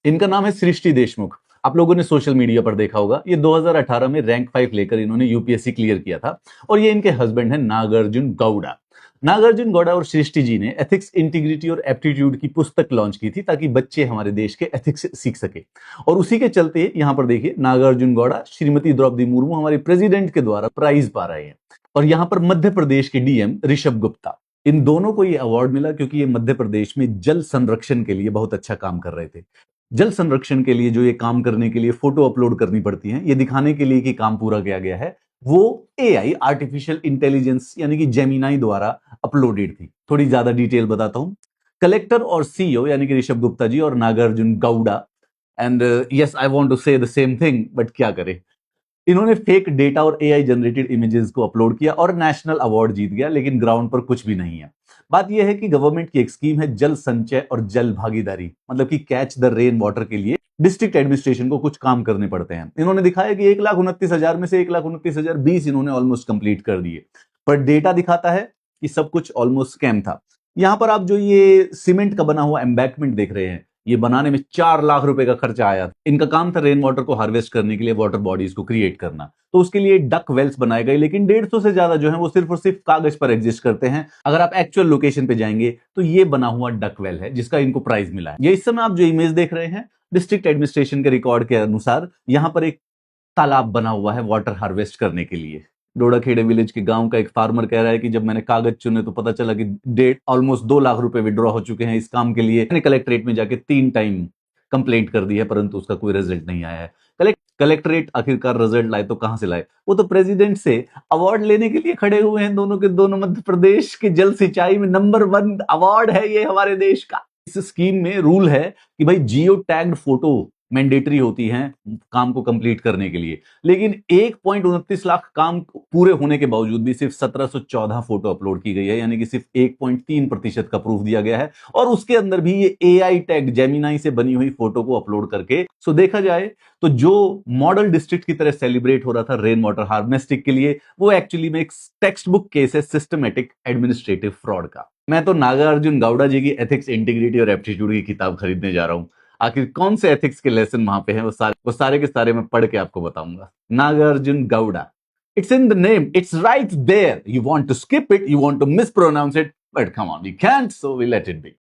इनका नाम है सृष्टि देशमुख। आप लोगों ने सोशल मीडिया पर देखा होगा, ये 2018 में रैंक 5 लेकर इन्होंने यूपीएससी क्लियर किया था। और ये इनके हस्बैंड है नागार्जुन गौड़ा। नागार्जुन गौड़ा और सृष्टि जी ने एथिक्स, इंटीग्रिटी और एप्टीट्यूड की पुस्तक लॉन्च की थी ताकि बच्चे हमारे देश के एथिक्स सीख सके। और उसी के चलते यहाँ पर देखिए, नागार्जुन गौड़ा श्रीमती द्रौपदी मुर्मू हमारे प्रेसिडेंट के द्वारा प्राइज पा रहे हैं। और यहाँ पर मध्य प्रदेश के डीएम ऋषभ गुप्ता, इन दोनों को ये अवार्ड मिला क्योंकि ये मध्य प्रदेश में जल संरक्षण के लिए बहुत अच्छा काम कर रहे थे। जल संरक्षण के लिए जो ये काम करने के लिए फोटो अपलोड करनी पड़ती है, ये दिखाने के लिए कि काम पूरा किया गया है, वो एआई, आर्टिफिशियल इंटेलिजेंस यानी कि जेमिनाई द्वारा अपलोडेड थी। थोड़ी ज्यादा डिटेल बताता हूं। कलेक्टर और सीईओ यानी कि ऋषभ गुप्ता जी और Nagarjuna Gowda, and yes I want to say the same thing, but क्या करें, इन्होंने फेक डेटा और एआई जनरेटेड इमेजेस को अपलोड किया और नेशनल अवार्ड जीत गया, लेकिन ग्राउंड पर कुछ भी नहीं है। बात यह है कि गवर्नमेंट की एक स्कीम है जल संचय और जल भागीदारी, मतलब कि कैच द रेन वाटर के लिए डिस्ट्रिक्ट एडमिनिस्ट्रेशन को कुछ काम करने पड़ते हैं। इन्होंने दिखाया कि 1,29,000 में से 1,29,020 इन्होंने ऑलमोस्ट कंप्लीट कर दिए, पर डेटा दिखाता है कि सब कुछ ऑलमोस्ट स्कैम था। यहां पर आप जो ये सीमेंट का बना हुआ एम्बैंकमेंट देख रहे हैं, ये बनाने में 4 लाख रुपए का खर्चा आया था। इनका काम था रेन वाटर को हार्वेस्ट करने के लिए वाटर बॉडीज को क्रिएट करना। तो उसके लिए डक वेल्स बनाए गए, लेकिन 150 से ज्यादा जो है वो सिर्फ और सिर्फ कागज पर एग्जिस्ट करते हैं। अगर आप एक्चुअल लोकेशन पे जाएंगे तो ये बना हुआ डक वेल है जिसका इनको प्राइज मिला है। ये इस समय आप जो इमेज देख रहे हैं, डिस्ट्रिक्ट एडमिनिस्ट्रेशन के रिकॉर्ड के अनुसार यहां पर एक तालाब बना हुआ है वाटर हार्वेस्ट करने के लिए। डोडाखेड़े विलेज के गांव का एक फार्मर कह रहा है कि जब मैंने कागज चुने तो पता चला कि डेट ऑलमोस्ट 2 लाख रुपए विड्रॉ हो चुके हैं इस काम के लिए। मैंने कलेक्ट्रेट में जाके 3 टाइम कंप्लेंट कर दी है, परंतु उसका कोई रिजल्ट नहीं आया है। कलेक्ट्रेट आखिरकार रिजल्ट लाए तो कहां से लाए, वो तो प्रेसिडेंट से अवार्ड लेने के लिए खड़े हुए हैं। दोनों के दोनों मध्य प्रदेश के जल सिंचाई में नंबर 1 अवार्ड है ये हमारे देश का। इस स्कीम में रूल है कि भाई जियो टैग्ड फोटो मैंडेटरी होती हैं काम को कंप्लीट करने के लिए, लेकिन 1.29 लाख काम पूरे होने के बावजूद भी सिर्फ 1714 फोटो अपलोड की गई है, यानी कि सिर्फ 1.3% का प्रूफ दिया गया है। और उसके अंदर भी ये एआई टैग जेमिनाई से बनी हुई फोटो को अपलोड करके। सो देखा जाए तो जो मॉडल डिस्ट्रिक्ट की तरह सेलिब्रेट हो रहा था रेन वाटर हार्वेस्टिंग के लिए, वो एक्चुअली में एक टेक्स्ट बुक केस है सिस्टमेटिक एडमिनिस्ट्रेटिव फ्रॉड का। मैं तो नागार्जुन गौड़ा जी की एथिक्स, इंटीग्रिटी और एप्टीट्यूड की किताब खरीदने जा रहा हूं। आखिर कौन से एथिक्स के लेसन वहां पे हैं, वो सारे के सारे मैं पढ़ के आपको बताऊंगा। Nagarjuna Gowda, it's in the name, it's right there. You want to skip it, you want to mispronounce it, but come on, we can't, so we let it B.